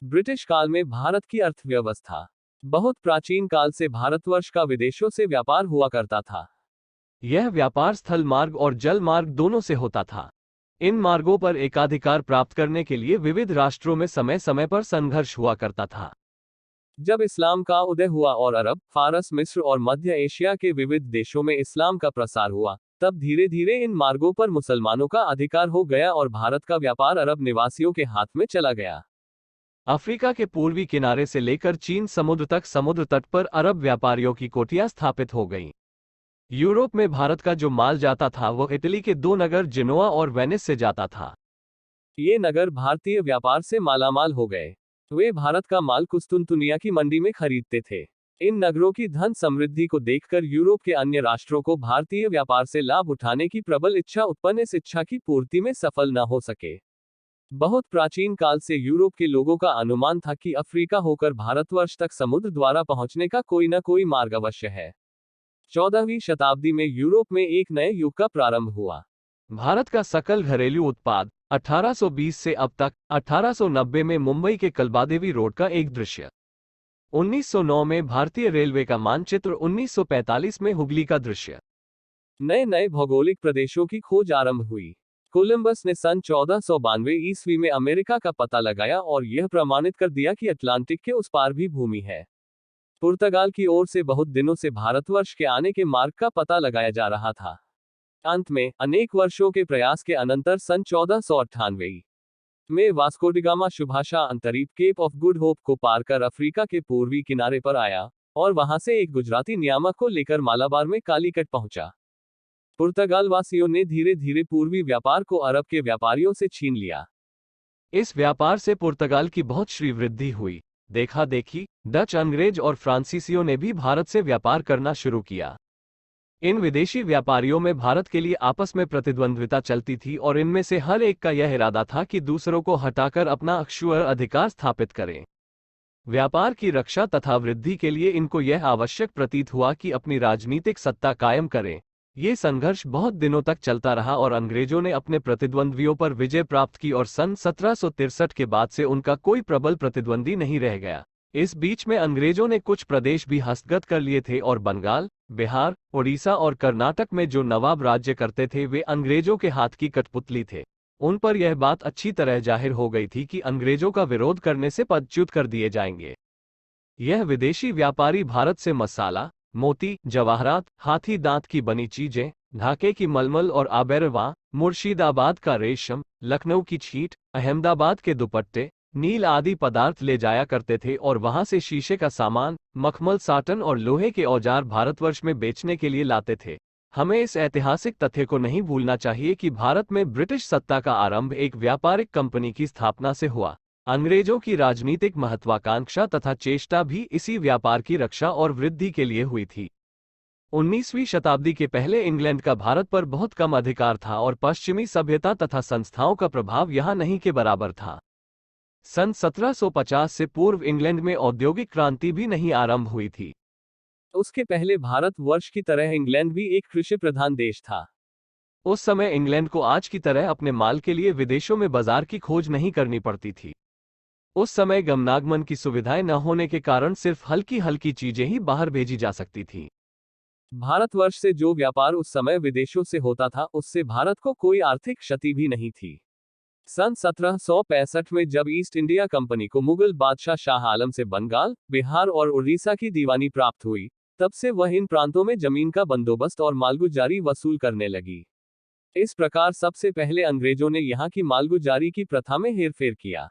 British काल में भारत की अर्थव्यवस्था। बहुत प्राचीन काल से भारतवर्ष का विदेशों से व्यापार हुआ करता था। यह व्यापार स्थल मार्ग और जल मार्ग दोनों से होता था। इन मार्गों पर एकाधिकार प्राप्त करने के लिए विविध राष्ट्रों में समय समय पर संघर्ष हुआ करता था। जब इस्लाम का उदय हुआ और अरब, फारस, मिस्र और मध्य एशिया के विविध देशों में इस्लाम का प्रसार हुआ, तब धीरे धीरे इन मार्गों पर मुसलमानों का अधिकार हो गया और भारत का व्यापार अरब निवासियों के हाथ में चला गया। अफ्रीका के पूर्वी किनारे से लेकर चीन समुद्र तक समुद्र तट पर अरब व्यापारियों की कोठियां स्थापित हो गईं। यूरोप में भारत का जो माल जाता था वो इटली के दो नगर जिनोआ और वेनिस से जाता था। ये नगर भारतीय व्यापार से मालामाल हो गए। वे भारत का माल कुस्तुनतुनिया की मंडी में खरीदते थे। इन नगरों की धन समृद्धि को देखकर यूरोप के अन्य राष्ट्रों को भारतीय व्यापार से लाभ उठाने की प्रबल इच्छा उत्पन्न, इस इच्छा की पूर्ति में सफल न हो सके। बहुत प्राचीन काल से यूरोप के लोगों का अनुमान था कि अफ्रीका होकर भारतवर्ष तक समुद्र द्वारा पहुंचने का कोई न कोई मार्ग अवश्य है। 14वीं शताब्दी में यूरोप में एक नए युग का प्रारंभ हुआ। भारत का सकल घरेलू उत्पाद 1820 से अब तक 1890 में मुंबई के कलबादेवी रोड का एक दृश्य, 1909 में भारतीय रेलवे का मानचित्र, 1945 में हुगली का दृश्य। नए नए भौगोलिक प्रदेशों की खोज आरंभ हुई। कोलंबस ने सन 1492 ईस्वी में अमेरिका का पता लगाया और यह प्रमाणित कर दिया कि अटलांटिक के उस पार भी भूमि है। पुर्तगाल की ओर से बहुत दिनों से भारतवर्ष के आने के मार्ग का पता लगाया जा रहा था। अंत में अनेक वर्षों के प्रयास के अनंतर सन 1498 में वास्को डी गामा शुभाशा अंतरीप केप ऑफ गुड होप को पार कर अफ्रीका के पूर्वी किनारे पर आया और वहां से एक गुजराती नियामक को लेकर मालाबार में कालीकट पहुंचा। पुर्तगाल वासियों ने धीरे धीरे पूर्वी व्यापार को अरब के व्यापारियों से छीन लिया। इस व्यापार से पुर्तगाल की बहुत श्रीवृद्धि हुई। देखा देखी डच, अंग्रेज और फ्रांसीसियों ने भी भारत से व्यापार करना शुरू किया। इन विदेशी व्यापारियों में भारत के लिए आपस में प्रतिद्वंद्विता चलती थी और इनमें से हर एक का यह इरादा था कि दूसरों को हटाकर अपना अक्षुण्ण अधिकार स्थापित करें। व्यापार की रक्षा तथा वृद्धि के लिए इनको यह आवश्यक प्रतीत हुआ कि अपनी राजनीतिक सत्ता कायम करें। ये संघर्ष बहुत दिनों तक चलता रहा और अंग्रेजों ने अपने प्रतिद्वंद्वियों पर विजय प्राप्त की और सन 1763 के बाद से उनका कोई प्रबल प्रतिद्वंदी नहीं रह गया। इस बीच में अंग्रेजों ने कुछ प्रदेश भी हस्तगत कर लिए थे और बंगाल, बिहार, ओडिशा और कर्नाटक में जो नवाब राज्य करते थे वे अंग्रेजों के हाथ की कठपुतली थे। उन पर यह बात अच्छी तरह जाहिर हो गई थी कि अंग्रेजों का विरोध करने से पदच्युत कर दिए जाएंगे। यह विदेशी व्यापारी भारत से मसाला, मोती, जवाहरात, हाथी दांत की बनी चीजें, ढाके की मलमल और आबेरवा, मुर्शिदाबाद का रेशम, लखनऊ की छीट, अहमदाबाद के दुपट्टे, नील आदि पदार्थ ले जाया करते थे और वहां से शीशे का सामान, मखमल, साटन और लोहे के औजार भारतवर्ष में बेचने के लिए लाते थे। हमें इस ऐतिहासिक तथ्य को नहीं भूलना चाहिए कि भारत में ब्रिटिश सत्ता का आरंभ एक व्यापारिक कंपनी की स्थापना से हुआ। अंग्रेजों की राजनीतिक महत्वाकांक्षा तथा चेष्टा भी इसी व्यापार की रक्षा और वृद्धि के लिए हुई थी। 19वीं शताब्दी के पहले इंग्लैंड का भारत पर बहुत कम अधिकार था और पश्चिमी सभ्यता तथा संस्थाओं का प्रभाव यहाँ नहीं के बराबर था। सन 1750 से पूर्व इंग्लैंड में औद्योगिक क्रांति भी नहीं आरंभ हुई थी। उसके पहले भारतवर्ष की तरह इंग्लैंड भी एक कृषि प्रधान देश था। उस समय इंग्लैंड को आज की तरह अपने माल के लिए विदेशों में बाजार की खोज नहीं करनी पड़ती थी। उस समय गमनागमन की सुविधाएं न होने के कारण सिर्फ हल्की हल्की चीजें ही बाहर भेजी जा सकती थी। भारतवर्ष से जो व्यापार उस समय विदेशों से होता था उससे भारत को कोई आर्थिक क्षति भी नहीं थी। सन 1765 में जब ईस्ट इंडिया कंपनी को मुगल बादशाह शाह आलम से बंगाल, बिहार और उड़ीसा की दीवानी प्राप्त हुई, तब से वह इन प्रांतों में जमीन का बंदोबस्त और मालगुजारी वसूल करने लगी। इस प्रकार सबसे पहले अंग्रेजों ने यहाँ की मालगुजारी की प्रथा में हेरफेर किया।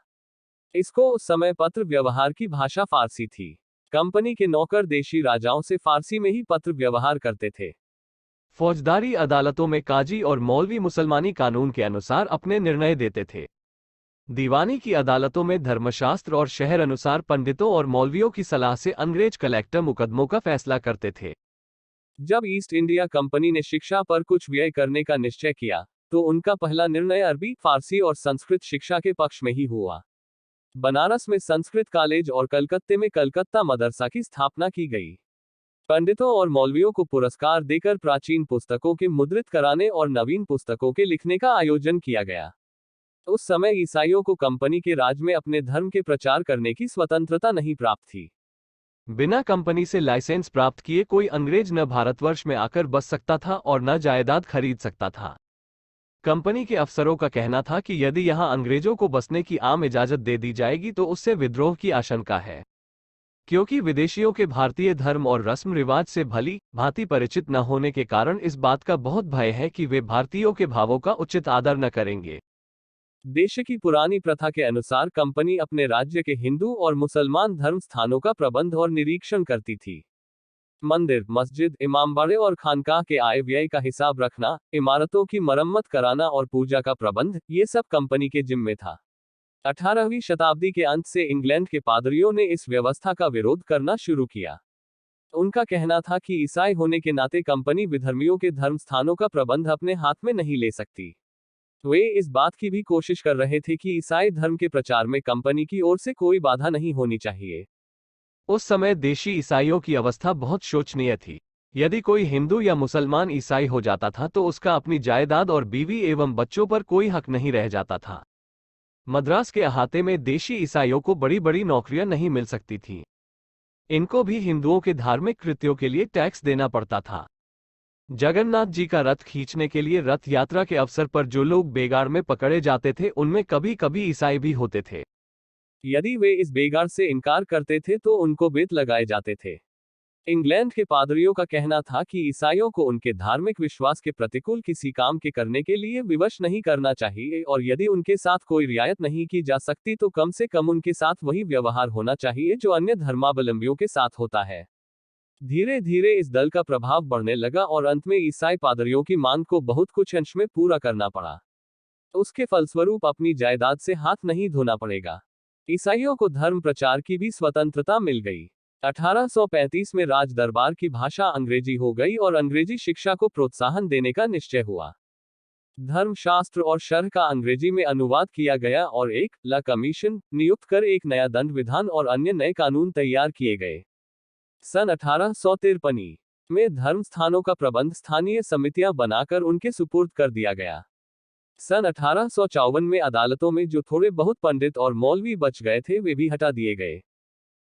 इसको उस समय पत्र व्यवहार की भाषा फारसी थी। कंपनी के नौकर देशी राजाओं से फारसी में ही पत्र व्यवहार करते थे। फौजदारी अदालतों में काजी और मौलवी मुसलमानी कानून के अनुसार अपने निर्णय देते थे। दीवानी की अदालतों में धर्मशास्त्र और शहर अनुसार पंडितों और मौलवियों की सलाह से अंग्रेज कलेक्टर मुकदमों का फैसला करते थे। जब ईस्ट इंडिया कंपनी ने शिक्षा पर कुछ व्यय करने का निश्चय किया, तो उनका पहला निर्णय अरबी, फारसी और संस्कृत शिक्षा के पक्ष में ही हुआ। बनारस में संस्कृत कॉलेज और कलकत्ते में कलकत्ता मदरसा की स्थापना की गई। पंडितों और मौलवियों को पुरस्कार देकर प्राचीन पुस्तकों के मुद्रित कराने और नवीन पुस्तकों के लिखने का आयोजन किया गया। उस समय ईसाइयों को कंपनी के राज में अपने धर्म के प्रचार करने की स्वतंत्रता नहीं प्राप्त थी। बिना कंपनी से लाइसेंस प्राप्त किए कोई अंग्रेज न भारतवर्ष में आकर बस सकता था और न जायदाद खरीद सकता था। कंपनी के अफसरों का कहना था कि यदि यहां अंग्रेजों को बसने की आम इजाजत दे दी जाएगी तो उससे विद्रोह की आशंका है, क्योंकि विदेशियों के भारतीय धर्म और रस्म रिवाज से भली भांति परिचित न होने के कारण इस बात का बहुत भय है कि वे भारतीयों के भावों का उचित आदर न करेंगे। देश की पुरानी प्रथा के अनुसार कंपनी अपने राज्य के हिंदू और मुसलमान धर्म स्थानों का प्रबंध और निरीक्षण करती थी। मंदिर, मस्जिद, इमामबाड़े और खानकाह के आय व्यय का हिसाब रखना, इमारतों की मरम्मत कराना और पूजा का प्रबंध, ये सब कंपनी के जिम्मे था। 18वीं शताब्दी के अंत से इंग्लैंड के पादरियों ने इस व्यवस्था का विरोध करना शुरू किया। उनका कहना था कि ईसाई होने के नाते कंपनी विधर्मियों के धर्म स्थानों का प्रबंध अपने हाथ में नहीं ले सकती। वे इस बात की भी कोशिश कर रहे थे कि ईसाई धर्म के प्रचार में कंपनी की ओर से कोई बाधा नहीं होनी चाहिए। उस समय देशी ईसाइयों की अवस्था बहुत शोचनीय थी। यदि कोई हिंदू या मुसलमान ईसाई हो जाता था तो उसका अपनी जायदाद और बीवी एवं बच्चों पर कोई हक नहीं रह जाता था। मद्रास के अहाते में देशी ईसाइयों को बड़ी बड़ी नौकरियां नहीं मिल सकती थीं। इनको भी हिंदुओं के धार्मिक कृत्यों के लिए टैक्स देना पड़ता था। जगन्नाथ जी का रथ खींचने के लिए रथ यात्रा के अवसर पर जो लोग बेगार में पकड़े जाते थे उनमें कभी कभी ईसाई भी होते थे। यदि वे इस बेगार से इनकार करते थे तो उनको बेत लगाए जाते थे। इंग्लैंड के पादरियों का कहना था कि ईसाइयों को उनके धार्मिक विश्वास के प्रतिकूल किसी काम के करने के लिए विवश नहीं करना चाहिए और यदि उनके साथ कोई रियायत नहीं की जा सकती तो कम से कम उनके साथ वही व्यवहार होना चाहिए जो अन्य धर्मावलंबियों के साथ होता है। धीरे धीरे इस दल का प्रभाव बढ़ने लगा और अंत में ईसाई पादरियों की मांग को बहुत कुछ अंश में पूरा करना पड़ा। उसके फलस्वरूप अपनी जायदाद से हाथ नहीं धोना पड़ेगा। ईसाइयों को धर्म प्रचार की भी स्वतंत्रता मिल गई। 1835 में राज दरबार की भाषा अंग्रेजी हो गई और अंग्रेजी शिक्षा को प्रोत्साहन देने का निश्चय हुआ। धर्मशास्त्र और शरह का अंग्रेजी में अनुवाद किया गया और एक ला कमीशन नियुक्त कर एक नया दंड विधान और अन्य नए कानून तैयार किए गए। सन 1853 में धर्म स्थानों का प्रबंध स्थानीय समितियां बनाकर उनके सुपुर्द कर दिया गया। सन 1854 में अदालतों में जो थोड़े बहुत पंडित और मौलवी बच गए थे वे भी हटा दिए गए।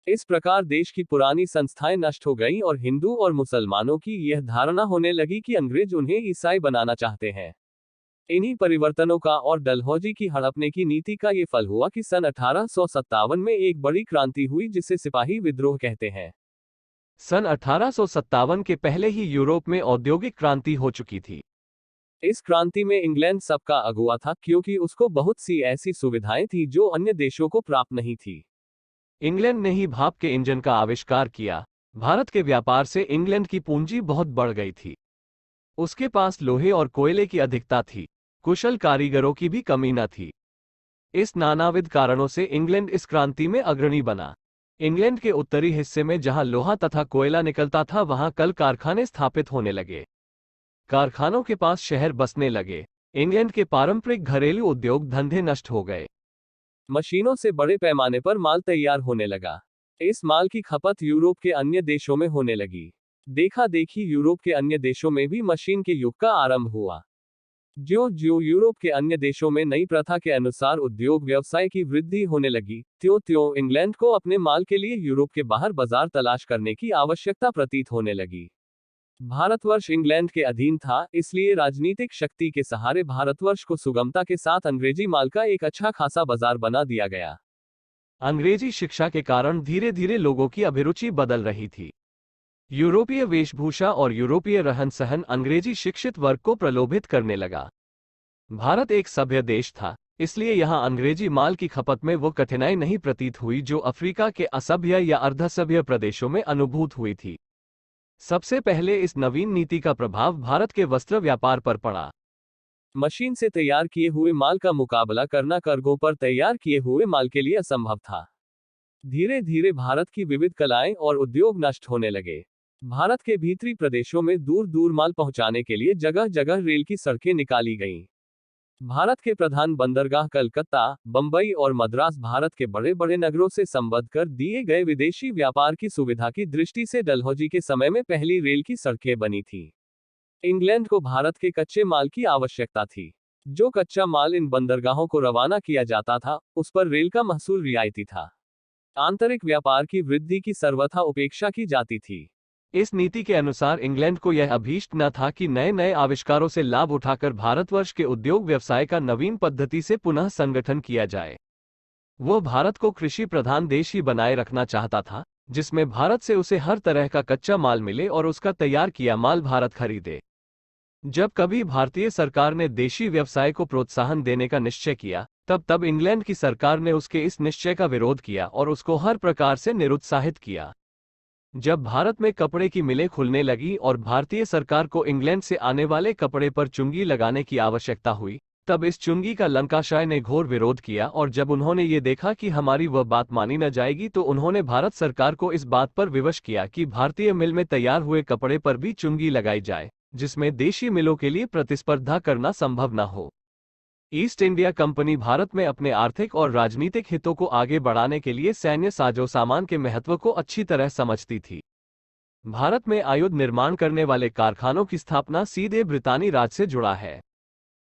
इस प्रकार देश की पुरानी संस्थाएं नष्ट हो गईं और हिंदू और मुसलमानों की यह धारणा होने लगी कि अंग्रेज उन्हें ईसाई बनाना चाहते हैं। इन्हीं परिवर्तनों का और डलहौजी की हड़पने की नीति का ये फल हुआ कि सन 1857 में एक बड़ी क्रांति हुई जिसे सिपाही विद्रोह कहते हैं। सन 1857 के पहले ही यूरोप में औद्योगिक क्रांति हो चुकी थी। इस क्रांति में इंग्लैंड सबका अगुवा था क्योंकि उसको बहुत सी ऐसी सुविधाएं थी जो अन्य देशों को प्राप्त नहीं थी। इंग्लैंड ने ही भाप के इंजन का आविष्कार किया। भारत के व्यापार से इंग्लैंड की पूंजी बहुत बढ़ गई थी। उसके पास लोहे और कोयले की अधिकता थी। कुशल कारीगरों की भी कमी न थी। इस नानाविध कारणों से इंग्लैंड इस क्रांति में अग्रणी बना। इंग्लैंड के उत्तरी हिस्से में जहां लोहा तथा कोयला निकलता था वहां कल कारखाने स्थापित होने लगे। कारखानों के पास शहर बसने लगे। इंग्लैंड के पारंपरिक घरेलू उद्योग धंधे नष्ट हो गए। मशीनों से बड़े पैमाने पर माल तैयार होने लगा। इस माल की खपत यूरोप के अन्य देशों में होने लगी। देखा देखी यूरोप के अन्य देशों में भी मशीन के युग का आरंभ हुआ। ज्यों ज्यों यूरोप के अन्य देशों में नई प्रथा के अनुसार उद्योग व्यवसाय की वृद्धि होने लगी, त्यों त्यों इंग्लैंड को अपने माल के लिए यूरोप के बाहर बाजार तलाश करने की आवश्यकता प्रतीत होने लगी। भारतवर्ष इंग्लैंड के अधीन था, इसलिए राजनीतिक शक्ति के सहारे भारतवर्ष को सुगमता के साथ अंग्रेजी माल का एक अच्छा खासा बाजार बना दिया गया। अंग्रेजी शिक्षा के कारण धीरे धीरे लोगों की अभिरुचि बदल रही थी। यूरोपीय वेशभूषा और यूरोपीय रहन सहन अंग्रेजी शिक्षित वर्ग को प्रलोभित करने लगा। भारत एक सभ्य देश था, इसलिए यहाँ अंग्रेजी माल की खपत में वो कठिनाई नहीं प्रतीत हुई जो अफ्रीका के असभ्य या अर्धसभ्य प्रदेशों में अनुभूत हुई थी। सबसे पहले इस नवीन नीति का प्रभाव भारत के वस्त्र व्यापार पर पड़ा। मशीन से तैयार किए हुए माल का मुकाबला करना कार्गो पर तैयार किए हुए माल के लिए असंभव था। धीरे धीरे भारत की विविध कलाएं और उद्योग नष्ट होने लगे। भारत के भीतरी प्रदेशों में दूर दूर माल पहुंचाने के लिए जगह जगह रेल की सड़कें निकाली गईं। भारत के प्रधान बंदरगाह कलकत्ता, बंबई और मद्रास भारत के बड़े बड़े नगरों से संबद्ध कर दिए गए विदेशी व्यापार की सुविधा की दृष्टि से डलहौजी के समय में पहली रेल की सड़कें बनी थी। इंग्लैंड को भारत के कच्चे माल की आवश्यकता थी। जो कच्चा माल इन बंदरगाहों को रवाना किया जाता था, उस पर रेल का महसूल रियायती था। आंतरिक व्यापार की वृद्धि की सर्वथा उपेक्षा की जाती थी। इस नीति के अनुसार इंग्लैंड को यह अभीष्ट न था कि नए नए आविष्कारों से लाभ उठाकर भारतवर्ष के उद्योग व्यवसाय का नवीन पद्धति से पुनः संगठन किया जाए। वह भारत को कृषि प्रधान देश ही बनाए रखना चाहता था, जिसमें भारत से उसे हर तरह का कच्चा माल मिले और उसका तैयार किया माल भारत खरीदे। जब कभी भारतीय सरकार ने देशी व्यवसाय को प्रोत्साहन देने का निश्चय किया, तब इंग्लैंड की सरकार ने उसके इस निश्चय का विरोध किया और उसको हर प्रकार से निरुत्साहित किया। जब भारत में कपड़े की मिलें खुलने लगी और भारतीय सरकार को इंग्लैंड से आने वाले कपड़े पर चुंगी लगाने की आवश्यकता हुई, तब इस चुंगी का लंकाशाय ने घोर विरोध किया और जब उन्होंने ये देखा कि हमारी वह बात मानी न जाएगी, तो उन्होंने भारत सरकार को इस बात पर विवश किया कि भारतीय मिल में तैयार हुए कपड़े पर भी चुंगी लगाई जाए, जिसमें देशी मिलों के लिए प्रतिस्पर्धा करना संभव न हो। ईस्ट इंडिया कंपनी भारत में अपने आर्थिक और राजनीतिक हितों को आगे बढ़ाने के लिए सैन्य साजो सामान के महत्व को अच्छी तरह समझती थी। भारत में आयुध निर्माण करने वाले कारखानों की स्थापना सीधे ब्रितानी राज से जुड़ा है।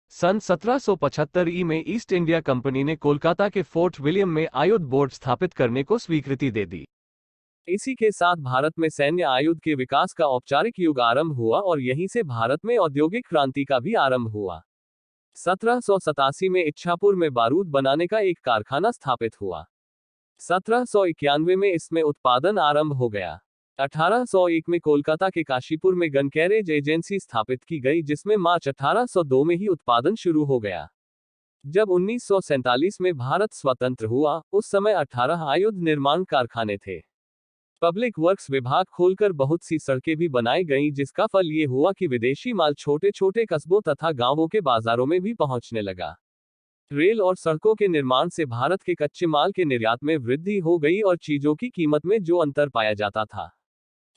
सन 1775 ई में ईस्ट इंडिया कंपनी ने कोलकाता के फोर्ट विलियम में आयुध बोर्ड स्थापित करने को स्वीकृति दे दी। इसी के साथ भारत में सैन्य आयुध के विकास का औपचारिक युग आरंभ हुआ और यहीं से भारत में औद्योगिक क्रांति का भी आरंभ हुआ। 1787 में इच्छापुर में बारूद बनाने का एक कारखाना स्थापित हुआ। 1791 में इसमें उत्पादन आरंभ हो गया। 1801 में कोलकाता के काशीपुर में गन कैरेज एजेंसी स्थापित की गई, जिसमें मार्च 1802 में ही उत्पादन शुरू हो गया। जब 1947 में भारत स्वतंत्र हुआ, उस समय 18 आयुध निर्माण कारखाने थे। पब्लिक वर्क्स विभाग खोलकर बहुत सी सड़कें भी बनाई गईं, जिसका फल ये हुआ कि विदेशी माल छोटे छोटे कस्बों तथा गांवों के बाजारों में भी पहुंचने लगा। रेल और सड़कों के निर्माण से भारत के कच्चे माल के निर्यात में वृद्धि हो गई और चीजों की कीमत में जो अंतर पाया जाता था,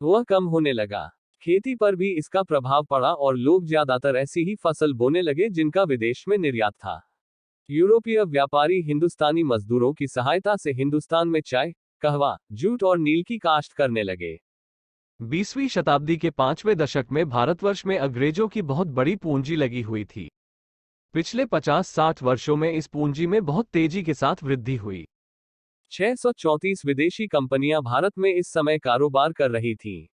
वह कम होने लगा। खेती पर भी इसका प्रभाव पड़ा और लोग ज्यादातर ऐसी ही फसल बोने लगे जिनका विदेश में निर्यात था। यूरोपीय व्यापारी हिंदुस्तानी मजदूरों की सहायता से हिंदुस्तान में चाय, कहवा, जूट और नील की काश्त करने लगे। 20वीं शताब्दी के 5वें दशक में भारतवर्ष में अंग्रेजों की बहुत बड़ी पूंजी लगी हुई थी। पिछले 50-60 वर्षों में इस पूंजी में बहुत तेजी के साथ वृद्धि हुई। 634 विदेशी कंपनियां भारत में इस समय कारोबार कर रही थीं।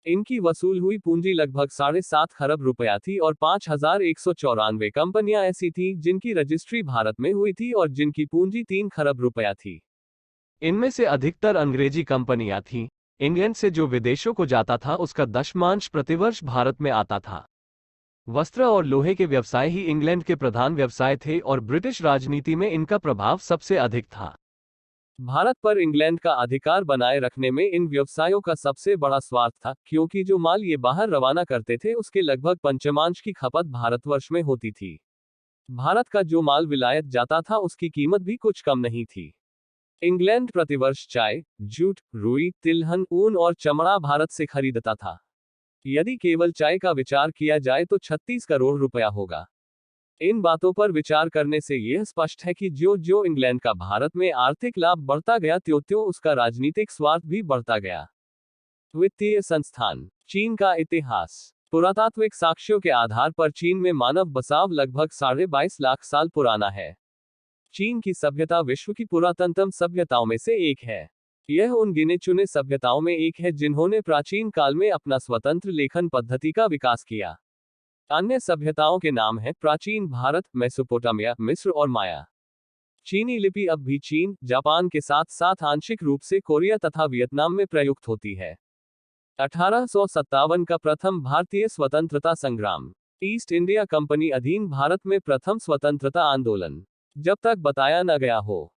इनकी वसूल हुई पूंजी लगभग 7.5 खरब रुपया थी और 5194 कंपनियां ऐसी थीं जिनकी रजिस्ट्री भारत में हुई थी और जिनकी पूंजी 3 खरब रुपया थी। इनमें से अधिकतर अंग्रेजी कंपनियां थीं। इंग्लैंड से जो विदेशों को जाता था उसका दशमांश प्रतिवर्ष भारत में आता था। वस्त्र और लोहे के व्यवसाय ही इंग्लैंड के प्रधान व्यवसाय थे और ब्रिटिश राजनीति में इनका प्रभाव सबसे अधिक था। भारत पर इंग्लैंड का अधिकार बनाए रखने में इन व्यवसायों का सबसे बड़ा स्वार्थ था, क्योंकि जो माल ये बाहर रवाना करते थे उसके लगभग पंचमांश की खपत भारतवर्ष में होती थी। भारत का जो माल विलायत जाता था उसकी कीमत भी कुछ कम नहीं थी। इंग्लैंड प्रतिवर्ष चाय, जूट, रुई, तिलहन, ऊन और चमड़ा भारत से खरीदता था। यदि केवल चाय का विचार किया जाए तो 36 करोड़ रुपया होगा। इन बातों पर विचार करने से यह स्पष्ट है कि जो जो इंग्लैंड का भारत में आर्थिक लाभ बढ़ता गया, त्यों त्यों उसका राजनीतिक स्वार्थ भी बढ़ता गया। वित्तीय संस्थान। चीन का इतिहास। पुरातात्विक साक्ष्यों के आधार पर चीन में मानव बसाव लगभग 22.5 लाख साल पुराना है। चीन की सभ्यता विश्व की पुरातनतम सभ्यताओं में से एक है। यह उन गिने चुने सभ्यताओं में एक है जिन्होंने प्राचीन काल में अपना स्वतंत्र लेखन पद्धति का विकास किया। अन्य सभ्यताओं के नाम हैं प्राचीन भारत, मेसोपोटामिया, मिस्र और माया। चीनी लिपि अब भी चीन, जापान के साथ साथ आंशिक रूप से कोरिया तथा वियतनाम में प्रयुक्त होती है। 1857 का प्रथम भारतीय स्वतंत्रता संग्राम। ईस्ट इंडिया कंपनी अधीन भारत में प्रथम स्वतंत्रता आंदोलन। जब तक बताया न गया हो